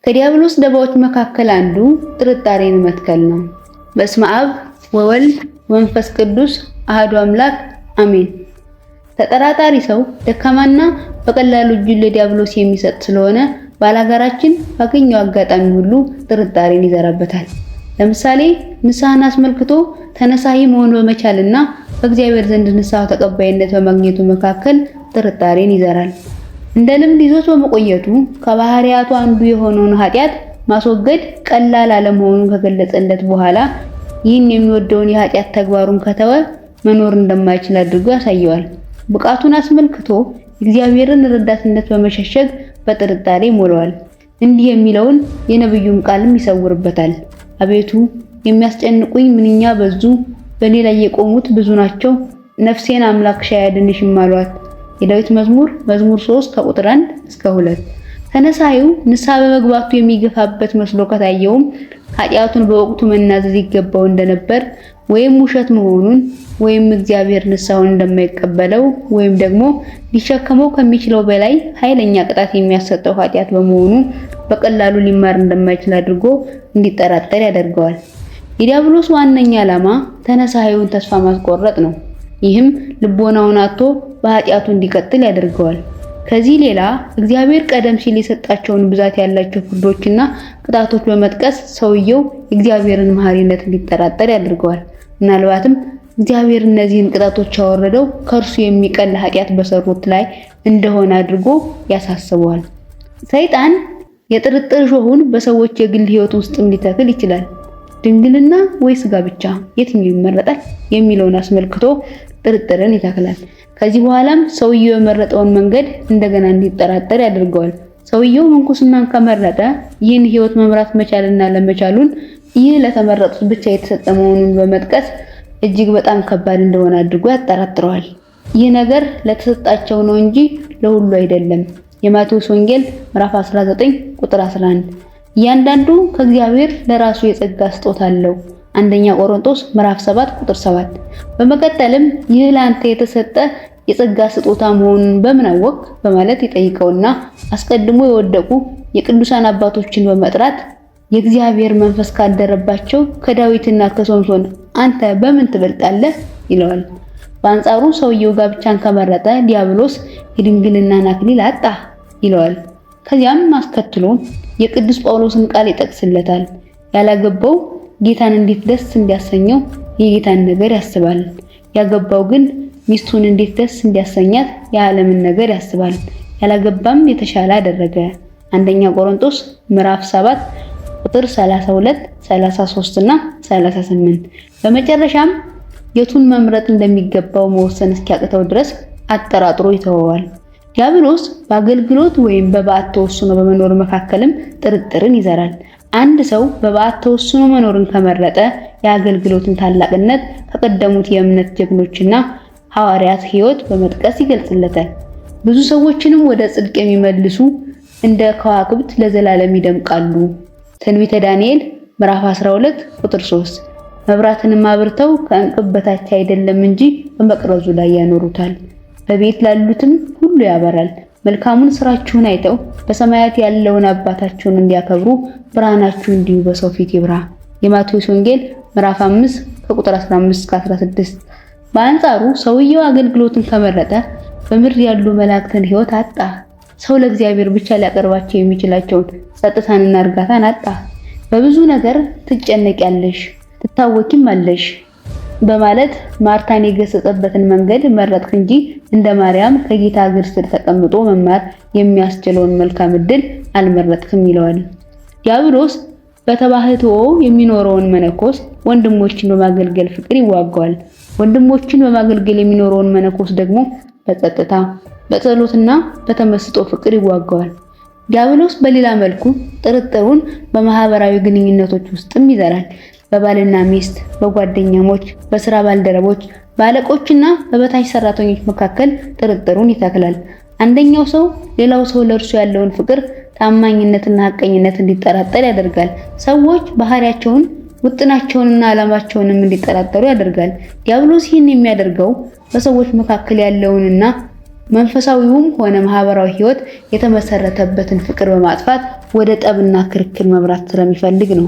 ከዲያብሎስ ደባዎች መካከል አንዱ ጥርጣሬን መትከል ነው። በስመ አብ ወወልድ ወመንፈስ ቅዱስ አሐዱ አምላክ አሜን። ተጠራጣሪ ሰው ደካማና በቀላሉ እጁን ለዲያብሎስ የሚሰጥ ስለሆነ ባላጋራችን ባገኘው አጋጣሚ ሁሉ ጥርጣሬን ይዘራበታል። ለምሳሌ ንስሐን አስመልክቶ ተነሳሂ መሆን በመቻልና በእግዚአብሔር ዘንድ ንስሐው ተቀባይነት በማግኘቱ መካከል ጥርጣሬን ይዘራል። እንደ ልምድ ይዞት በመቆየቱ ከባህሪያቱ አንዱ የሆነውን ኃጢአት ማስወገድ ቀላል አለመሆኑን ከገለጸለት በኋላ ይህን የሚወደውን የኃጢአት ተግባሩን ከተወ መኖር እንደማይችል አድርጎ ያሳየዋል። ብቃቱን አስመልክቶ እግዚአብሔርን ረዳትነት በመሸሸግ በጥርጣሬ ሞለዋል። እንዲህ የሚለውን የነብዩን ቃልም ይሰውርበታል። አቤቱ የሚያስጨንቁኝ ምንኛ በዙ፣ በእኔ ላይ የቆሙት ብዙ ናቸው፣ ነፍሴን አምላክሽ አያድንሽም አሏት። የዳዊት መዝሙር 3 ከቁጥር 1 እስከ 2። ተነሳዩ ንስሐ በመግባቱ የሚገፋበት መስሎ ከታየውም ኃጢአቱን በወቅቱ መናዘዝ ይገባው እንደነበር ወይም ውሸት መሆኑን ወይም እግዚአብሔር ንስሐውን እንደማይቀበለው ወይም ደግሞ ሊሸከመው ከሚችለው በላይ ኃይለኛ ቅጣት የሚያሰጠው ኃጢአት በመሆኑ በቀላሉ ሊማር እንደማይችል አድርጎ እንዲጠራጠር ያደርገዋል። የዲያብሎስ ዋነኛ ዓላማ ተነሳዩን ተስፋ ማስቆረጥ ነው። ይህም ልቦናውን አጥቶ በኃጢአቱ እንዲቀጥል ያደርገዋል። ከዚህ ሌላ እግዚአብሔር ቀደም ሲል የሰጣቸውን ብዛት ያላቸው ፍርዶችና ቅጣቶች በመጥቀስ ሰውየው እግዚአብሔርን መሐሪነት እንዲጠራጠር ያደርገዋል። ምናልባትም እግዚአብሔር እነዚህን ቅጣቶች ያወረደው ከእርሱ የሚቀል ኃጢአት በሰሩት ላይ እንደሆነ አድርጎ ያሳስበዋል። ሰይጣን የጥርጥር ሾሁን በሰዎች የግል ሕይወት ውስጥም ሊተክል ይችላል። ድንግልና ወይስ ጋብቻ የትኛው ይመረጣል የሚለውን አስመልክቶ ጥርጥርን ይተክላል። ከዚህ በኋላም ሰውየው የመረጠውን መንገድ እንደገና እንዲጠራጠር ያደርገዋል። ሰውየው ምንኩስናን ከመረጠ ይህን ሕይወት መምራት መቻልና ለመቻሉን ይህ ለተመረጡት ብቻ የተሰጠ መሆኑን በመጥቀስ እጅግ በጣም ከባድ እንደሆነ አድርጎ ያጠራጥረዋል። ይህ ነገር ለተሰጣቸው ነው እንጂ ለሁሉ አይደለም። የማቴዎስ ወንጌል ምዕራፍ 19 ቁጥር 11። እያንዳንዱ ከእግዚአብሔር ለራሱ የጸጋ ስጦታ አለው። አንደኛ ቆሮንቶስ ምዕራፍ 7 ቁጥር 7። በመቀጠልም ይህ ለአንተ የተሰጠ የጸጋ ስጦታ መሆኑን በምን አወቅ በማለት ይጠይቀውና አስቀድሞ የወደቁ የቅዱሳን አባቶችን በመጥራት የእግዚአብሔር መንፈስ ካደረባቸው ከዳዊትና ከሶምሶን አንተ በምን ትበልጣለህ ይለዋል። በአንጻሩ ሰውየው ጋብቻን ከመረጠ ዲያብሎስ የድንግልናን አክሊል አጣ ይለዋል። ከዚያም አስከትሎ የቅዱስ ጳውሎስን ቃል ይጠቅስለታል። ያላገባው ጌታን እንዴት ደስ እንዲያሰኘው የጌታን ነገር ያስባል። ያገባው ግን ሚስቱን እንዴት ደስ እንዲያሰኛት የዓለምን ነገር ያስባል። ያላገባም የተሻለ አደረገ። አንደኛ ቆሮንቶስ ምዕራፍ 7 ቁጥር 32፣ 33 እና 38። በመጨረሻም የቱን መምረጥ እንደሚገባው መወሰን እስኪያቅተው ድረስ አጠራጥሮ ይተወዋል። ዲያብሎስ በአገልግሎት ወይም በበዓት ተወስኖ በመኖር መካከልም ጥርጥርን ይዘራል። አንድ ሰው በበዓት ተወስኖ መኖርን ከመረጠ የአገልግሎትን ታላቅነት ከቀደሙት የእምነት ጀግኖችና ሐዋርያት ሕይወት በመጥቀስ ይገልጽለታል። ብዙ ሰዎችንም ወደ ጽድቅ የሚመልሱ እንደ ከዋክብት ለዘላለም ይደምቃሉ። ትንቢተ ዳንኤል ምዕራፍ 12 ቁጥር 3። መብራትንም አብርተው ከእንቅብ በታች አይደለም እንጂ በመቅረዙ ላይ ያኖሩታል። በቤት ላሉትም ሁሉ ያበራል። መልካሙን ስራችሁን አይተው በሰማያት ያለውን አባታችሁን እንዲያከብሩ ብርሃናችሁ እንዲሁ በሰው ፊት ይብራ። የማቴዎስ ወንጌል ምዕራፍ 5 ከቁጥር 15 እስከ 16። በአንጻሩ ሰውየው አገልግሎትን ከመረጠ በምድር ያሉ መላእክትን ሕይወት አጣ። ሰው ለእግዚአብሔር ብቻ ሊያቀርባቸው የሚችላቸውን ጸጥታንና እርጋታን አጣ። በብዙ ነገር ትጨነቂያለሽ፣ ትታወቂም አለሽ በማለት ማርታን የገሰጸበትን መንገድ መረጥክ እንጂ እንደ ማርያም ከጌታ እግር ስር ተቀምጦ መማር የሚያስችለውን መልካም ዕድል አልመረጥክም ይለዋል። ዲያብሎስ በተባህትዎ የሚኖረውን መነኮስ ወንድሞችን በማገልገል ፍቅር ይዋጋዋል። ወንድሞችን በማገልገል የሚኖረውን መነኮስ ደግሞ በጸጥታ በጸሎትና በተመስጦ ፍቅር ይዋጋዋል። ዲያብሎስ በሌላ መልኩ ጥርጥሩን በማህበራዊ ግንኙነቶች ውስጥም ይዘራል። በባልና ሚስት፣ በጓደኛሞች፣ በስራ ባልደረቦች፣ በአለቆችና በበታች ሰራተኞች መካከል ጥርጥሩን ይተክላል። አንደኛው ሰው ሌላው ሰው ለእርሱ ያለውን ፍቅር፣ ታማኝነትና ሐቀኝነት እንዲጠራጠር ያደርጋል። ሰዎች ባህሪያቸውን፣ ውጥናቸውንና ዓላማቸውንም እንዲጠራጠሩ ያደርጋል። ዲያብሎስ ይህን የሚያደርገው በሰዎች መካከል ያለውንና መንፈሳዊውም ሆነ ማህበራዊ ህይወት የተመሰረተበትን ፍቅር በማጥፋት ወደ ጠብና ክርክር መብራት ስለሚፈልግ ነው።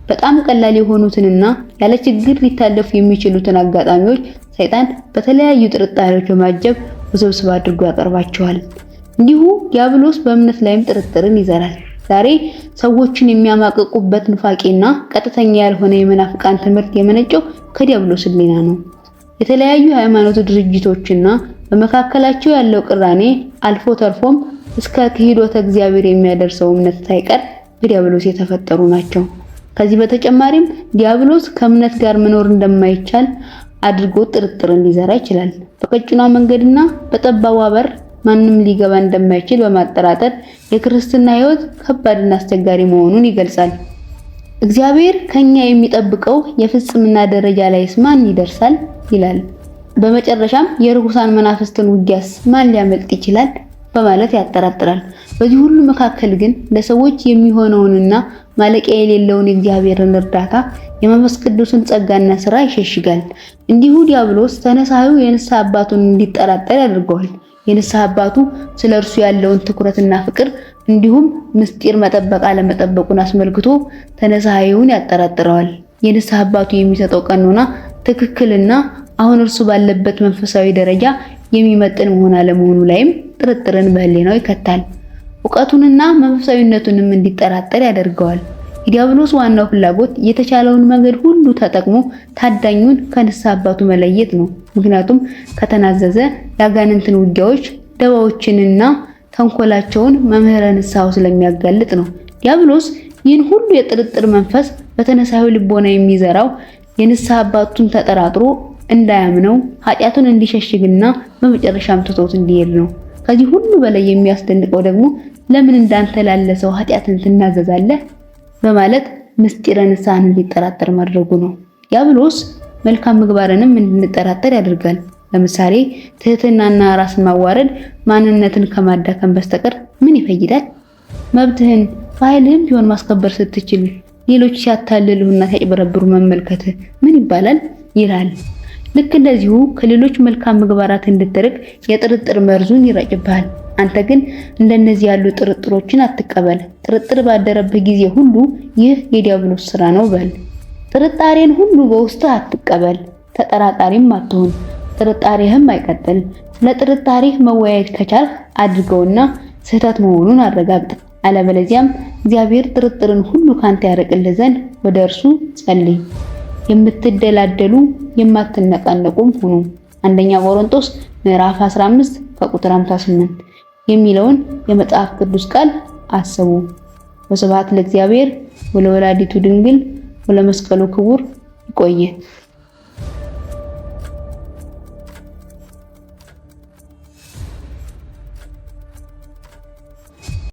በጣም ቀላል የሆኑትንና ያለ ችግር ሊታለፉ የሚችሉትን አጋጣሚዎች ሰይጣን በተለያዩ ጥርጣሬዎች በማጀብ ውስብስብ አድርጎ ያቀርባቸዋል። እንዲሁ ዲያብሎስ በእምነት ላይም ጥርጥርን ይዘራል። ዛሬ ሰዎችን የሚያማቅቁበት ንፋቄና ቀጥተኛ ያልሆነ የመናፍቃን ትምህርት የመነጨው ከዲያብሎስ ሕሊና ነው። የተለያዩ ሃይማኖት ድርጅቶችና በመካከላቸው ያለው ቅራኔ አልፎ ተርፎም እስከ ክህዶተ እግዚአብሔር የሚያደርሰው እምነት ሳይቀር በዲያብሎስ የተፈጠሩ ናቸው። ከዚህ በተጨማሪም ዲያብሎስ ከእምነት ጋር መኖር እንደማይቻል አድርጎ ጥርጥርን ሊዘራ ይችላል። በቀጭኗ መንገድና በጠባቧ በር ማንም ሊገባ እንደማይችል በማጠራጠር የክርስትና ሕይወት ከባድና አስቸጋሪ መሆኑን ይገልጻል። እግዚአብሔር ከኛ የሚጠብቀው የፍጽምና ደረጃ ላይስ ማን ይደርሳል ይላል። በመጨረሻም የርኩሳን መናፍስትን ውጊያስ ማን ሊያመልጥ ይችላል በማለት ያጠራጥራል። በዚህ ሁሉ መካከል ግን ለሰዎች የሚሆነውንና ማለቂያ የሌለውን የእግዚአብሔርን እርዳታ የመንፈስ ቅዱስን ጸጋና ሥራ ይሸሽጋል። እንዲሁ ዲያብሎስ ተነሳዩ የንስሐ አባቱን እንዲጠራጠር ያደርገዋል። የንስሐ አባቱ ስለ እርሱ ያለውን ትኩረትና ፍቅር እንዲሁም ምስጢር መጠበቅ አለመጠበቁን አስመልክቶ ተነሳዩን ያጠራጥረዋል። የንስሐ አባቱ የሚሰጠው ቀኖና ትክክልና አሁን እርሱ ባለበት መንፈሳዊ ደረጃ የሚመጥን መሆን አለመሆኑ ላይም ጥርጥርን በህሊናው ይከታል። ዕውቀቱንና መንፈሳዊነቱንም እንዲጠራጠር ያደርገዋል። የዲያብሎስ ዋናው ፍላጎት የተቻለውን መንገድ ሁሉ ተጠቅሞ ታዳኙን ከንስሐ አባቱ መለየት ነው። ምክንያቱም ከተናዘዘ የአጋንንትን ውጊያዎች፣ ደባዎችንና ተንኮላቸውን መምህረ ንስሐው ስለሚያጋልጥ ነው። ዲያብሎስ ይህን ሁሉ የጥርጥር መንፈስ በተነሳዩ ልቦና የሚዘራው የንስሐ አባቱን ተጠራጥሮ እንዳያምነው ኃጢአቱን እንዲሸሽግና በመጨረሻም ትቶት እንዲሄድ ነው። ከዚህ ሁሉ በላይ የሚያስደንቀው ደግሞ ለምን እንዳንተ ላለ ሰው ኃጢአትን ትናዘዛለህ በማለት ምስጢረ ንስሐን እንዲጠራጠር ማድረጉ ነው። ዲያብሎስ መልካም ምግባርንም እንድንጠራጠር ያደርጋል። ለምሳሌ ትህትናና ራስን ማዋረድ ማንነትን ከማዳከም በስተቀር ምን ይፈይዳል? መብትህን በኃይልህም ቢሆን ማስከበር ስትችል ሌሎች ሲያታልሉና ሲያጭበረብሩ መመልከት ምን ይባላል ይላል። ልክ እንደዚሁ ከሌሎች መልካም ምግባራት እንድትርቅ የጥርጥር መርዙን ይረጭብሃል። አንተ ግን እንደነዚህ ያሉ ጥርጥሮችን አትቀበል። ጥርጥር ባደረብህ ጊዜ ሁሉ ይህ የዲያብሎስ ሥራ ነው በል። ጥርጣሬን ሁሉ በውስጥህ አትቀበል፣ ተጠራጣሪም አትሁን። ጥርጣሬህም አይቀጥል። ስለ ጥርጣሬህ መወያየት ከቻልህ አድርገውና ስህተት መሆኑን አረጋግጥ። አለበለዚያም እግዚአብሔር ጥርጥርን ሁሉ ካንተ ያርቅልህ ዘንድ ወደ እርሱ ጸልይ። የምትደላደሉ የማትነቃነቁም ሁኑ። አንደኛ ቆሮንቶስ ምዕራፍ 15 ከቁጥር 58 የሚለውን የመጽሐፍ ቅዱስ ቃል አስቡ። ወስብሐት ለእግዚአብሔር ወለወላዲቱ ድንግል ወለመስቀሉ ክቡር። ይቆየ።